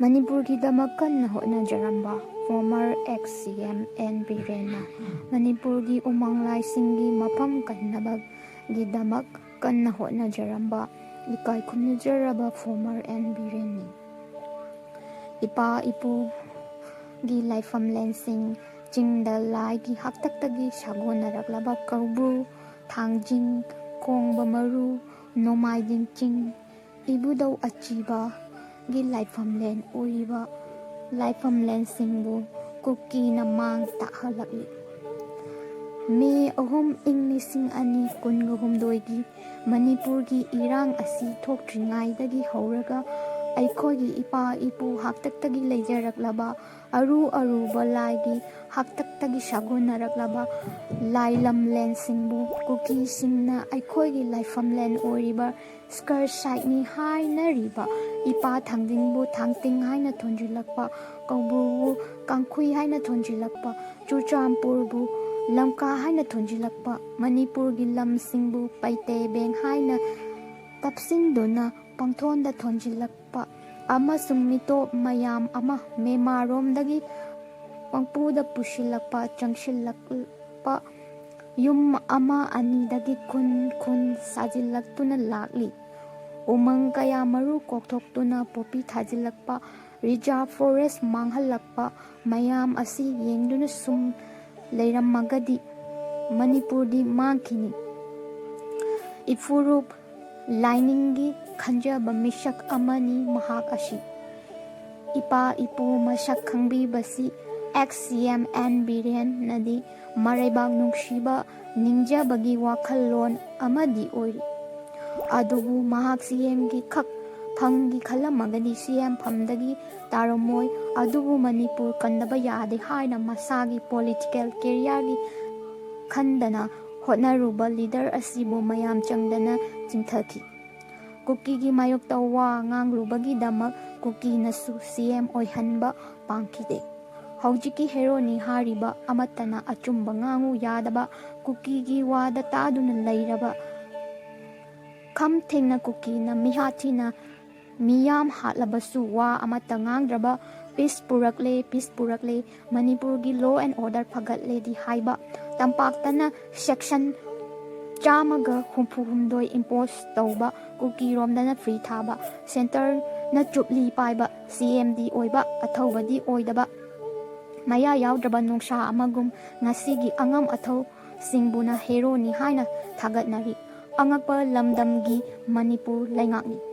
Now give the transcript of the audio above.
ꯃꯅꯤꯄꯨꯔꯒꯤꯗꯃꯛ ꯀꯟꯅ ꯍꯣꯠꯅꯖꯔꯝꯕ former ex-CM N. ꯕꯤꯔꯦꯟꯅ ꯃꯅꯤꯄꯨꯔꯒꯤ ꯎꯃꯪ ꯂꯥꯏꯁꯤꯡꯒꯤ ꯃꯐꯝ ꯀꯟꯅꯕꯒꯤꯗꯃꯛ ꯀꯟꯅ ꯍꯣꯠꯅꯖꯔꯝꯕ ꯏꯀꯥꯏ ꯈꯨꯝꯅꯖꯔꯕ ꯐꯣꯔꯃꯔ N. ꯕꯤꯔꯦꯟꯅꯤ꯫ ꯏꯄꯥ-ꯏꯄꯨꯒꯤ ꯂꯥꯏꯐꯝꯂꯦꯟꯁꯤꯡ, ꯆꯤꯡꯗ ꯂꯥꯏꯒꯤ ꯍꯥꯛꯇꯛꯇꯒꯤ ꯁꯥꯒꯣꯟꯅꯔꯛꯂꯕ ꯀꯧꯕ꯭ꯔꯨ, ꯊꯥꯡꯖꯤꯡ, ꯀꯣꯡꯕ ꯃꯔꯨ, ꯅꯣꯡꯃꯥꯏꯖꯤꯡ ꯆꯤꯡ, ꯏꯕꯨꯙꯧ ꯑꯆꯤꯕꯒꯤ ꯂꯥꯏꯐꯝꯂꯦꯟ ꯑꯣꯏꯔꯤꯕ ꯂꯥꯏꯐꯝꯂꯦꯟꯁꯤꯡꯕꯨ ꯀꯨꯀꯤꯅ ꯃꯥꯡ ꯇꯥꯛꯍꯜꯂꯛꯂꯤ꯫ ꯃꯦ 3, ꯏꯪ 2016ꯒꯤ ꯃꯅꯤꯄꯨꯔꯒꯤ ꯏꯔꯥꯡ ꯑꯁꯤ ꯊꯣꯛꯇ꯭ꯔꯤꯉꯩꯗꯒꯤ ꯍꯧꯔꯒ ꯑꯩꯈꯣꯏꯒꯤ ꯏꯄꯥ-ꯏꯄꯨ ꯍꯥꯛꯇꯛꯇꯒꯤ ꯂꯩꯖꯔꯛꯂꯕ ꯑꯔꯨ-ꯑꯔꯨꯕ ꯂꯥꯏꯒꯤ ꯍꯥꯛꯇꯛꯇꯒꯤ ꯁꯥꯒꯣꯟꯅꯔꯛꯂꯕ ꯂꯥꯏꯂꯝꯂꯦꯟꯁꯤꯡꯕꯨ ꯀꯨꯀꯤꯁꯤꯡꯅ ꯑꯩꯈꯣꯏꯒꯤ ꯂꯥꯏꯐꯝꯂꯦꯟ ꯑꯣꯏꯔꯤꯕ ꯁ꯭ꯀꯔ ꯁꯥꯏꯠꯅꯤ ꯍꯥꯏꯅꯔꯤꯕ ꯏꯄꯥ ꯊꯥꯡꯖꯤꯡꯕꯨ ꯊꯥꯡꯇꯤꯡ ꯍꯥꯏꯅ ꯊꯣꯟꯖꯤꯜꯂꯛꯄ, ꯀꯧꯕ꯭ꯔꯨꯕꯨ ꯀꯥꯡꯈꯨꯏ ꯍꯥꯏꯅ ꯊꯣꯟꯖꯤꯜꯂꯛꯄ, ꯆꯨꯔꯆꯥꯟꯄꯨꯔꯕꯨ ꯂꯝꯀꯥ ꯍꯥꯏꯅ ꯊꯣꯟꯖꯤꯜꯂꯛꯄ, ꯃꯅꯤꯄꯨꯔꯒꯤ ꯂꯝꯁꯤꯡꯕꯨ ꯄꯩꯇꯩꯕꯦꯡ ꯍꯥꯏꯅ ꯇꯞꯁꯤꯟꯗꯨꯅ ꯄꯪꯊꯣꯟꯗ ꯊꯣꯟꯖꯤꯜꯂꯛꯄ ꯑꯃꯁꯨꯡ ꯃꯤꯇꯣꯞ ꯃꯌꯥꯝ ꯑꯃ ꯃꯦꯟꯃꯥꯔꯣꯝꯗꯒꯤ ꯄꯪꯄꯨꯗ ꯄꯨꯁꯤꯜꯂꯛꯄ, ꯆꯪꯁꯤꯜꯂꯛꯄ, ꯌꯨꯝ ꯑꯃ ꯑꯅꯤꯗꯒꯤ ꯈꯨꯟ ꯁꯥꯖꯤꯜꯂꯛꯇꯨꯅ ꯂꯥꯛꯂꯤ꯫ ꯎꯃꯪ ꯀꯌꯥ ꯃꯔꯨ ꯀꯣꯛꯊꯣꯛꯇꯨꯅ ꯄꯣꯄꯤ ꯊꯥꯖꯤꯜꯂꯛꯄ, ꯔꯤꯖꯥꯔꯚ ꯐꯣꯔꯦꯁ ꯃꯥꯡꯍꯜꯂꯛꯄ ꯃꯌꯥꯝ ꯑꯁꯤ ꯌꯦꯡꯗꯨꯅ ꯁꯨꯝ ꯂꯩꯔꯝꯃꯒꯗꯤ ꯃꯅꯤꯄꯨꯔꯗꯤ ꯃꯥꯡꯈꯤꯅꯤ꯫ ꯏꯐꯨꯔꯨꯞ ꯂꯥꯏꯅꯤꯡꯒꯤ ꯈꯟꯖꯕ ꯃꯤꯁꯛ ꯑꯃꯅꯤ ꯃꯍꯥꯛ ꯑꯁꯤ꯫ ꯏꯄꯥ-ꯏꯄꯨ ꯃꯁꯛ ꯈꯪꯕꯤꯕꯁꯤ ex-CM N. ꯕꯤꯔꯦꯟꯅꯗꯤ ꯃꯔꯩꯕꯥꯛ ꯅꯨꯡꯁꯤꯕ, ꯅꯤꯡꯖꯕꯒꯤ ꯋꯥꯈꯜꯂꯣꯟ ꯑꯃꯗꯤ ꯑꯣꯏꯔꯤ꯫ ꯑꯗꯨꯕꯨ ꯃꯍꯥꯛ CMꯒꯤ ꯈꯛ ꯐꯝꯒꯤ ꯈꯜꯂꯝꯃꯒꯗꯤ CM ꯐꯝꯗꯒꯤ ꯇꯥꯔꯝꯃꯣꯏ꯫ ꯑꯗꯨꯕꯨ ꯃꯅꯤꯄꯨꯔ ꯀꯟꯗꯕ ꯌꯥꯗꯦ ꯍꯥꯏꯅ ꯃꯁꯥꯒꯤ ꯄꯣꯂꯤꯇꯤꯀꯦꯜ ꯀꯦꯔꯤꯌꯔꯒꯤ ꯈꯟꯗꯅ ꯍꯣꯠꯅꯔꯨꯕ ꯂꯤꯗꯔ ꯑꯁꯤꯕꯨ ꯃꯌꯥꯝ ꯆꯪꯗꯅ ꯆꯤꯡꯊꯈꯤ꯫ ꯀꯨꯀꯤꯒꯤ ꯃꯥꯌꯣꯛꯇ ꯋꯥ ꯉꯥꯡꯂꯨꯕꯒꯤꯗꯃꯛ ꯀꯨꯀꯤꯅꯁꯨ CM ꯑꯣꯏꯍꯟꯕ ꯄꯥꯝꯈꯤꯗꯦ꯫ ꯍꯧꯖꯤꯛꯀꯤ ꯍꯦꯔꯣꯅꯤ ꯍꯥꯏꯔꯤꯕ ꯑꯃꯠꯇꯅ ꯑꯆꯨꯝꯕ ꯉꯥꯡꯉꯨ ꯌꯥꯗꯕ, ꯀꯨꯀꯤꯒꯤ ꯋꯥꯗ ꯇꯥꯗꯨꯅ ꯂꯩꯔꯕ ꯈꯝ ꯊꯦꯡꯅ ꯀꯨꯀꯤꯅ ꯃꯤꯍꯥꯠꯊꯤꯅ ꯃꯤꯌꯥꯝ ꯍꯥꯠꯂꯕꯁꯨ ꯋꯥ ꯑꯃꯠꯇ ꯉꯥꯡꯗ꯭ꯔꯕ, ꯄꯤꯁ ꯄꯨꯔꯛꯂꯦ, ꯃꯅꯤꯄꯨꯔꯒꯤ ꯂꯣ ꯑꯦꯟ ꯑꯣꯔꯗꯔ ꯐꯒꯠꯂꯦꯗꯤ ꯍꯥꯏꯕ, ꯇꯝꯄꯥꯛꯇꯅ ꯁꯦꯛꯁꯟ 162 ꯏꯝꯄꯣꯖ ꯇꯧꯕ, ꯀꯨꯀꯤꯔꯣꯝꯗꯅ ꯐ꯭ꯔꯤ ꯊꯥꯕ, ꯁꯦꯟꯇꯔꯅ ꯆꯨꯞꯂꯤ ꯄꯥꯏꯕ, CMꯗꯤ ꯑꯣꯏꯕ ꯑꯊꯧꯕꯗꯤ ꯑꯣꯏꯗꯕ, ꯃꯌꯥ ꯌꯥꯎꯗ꯭ꯔꯕ ꯅꯣꯡꯁꯥ ꯑꯃꯒꯨꯝ ꯉꯁꯤꯒꯤ ꯑꯉꯝ ꯑꯊꯧꯁꯤꯡꯕꯨꯅ ꯍꯦꯔꯣꯅꯤ ꯍꯥꯏꯅ ꯊꯥꯒꯠꯅꯔꯤ꯫ ꯑꯉꯛꯄ ꯂꯝꯗꯝꯒꯤ ꯃꯅꯤꯄꯨꯔ ꯂꯩꯉꯥꯛꯅꯤ꯫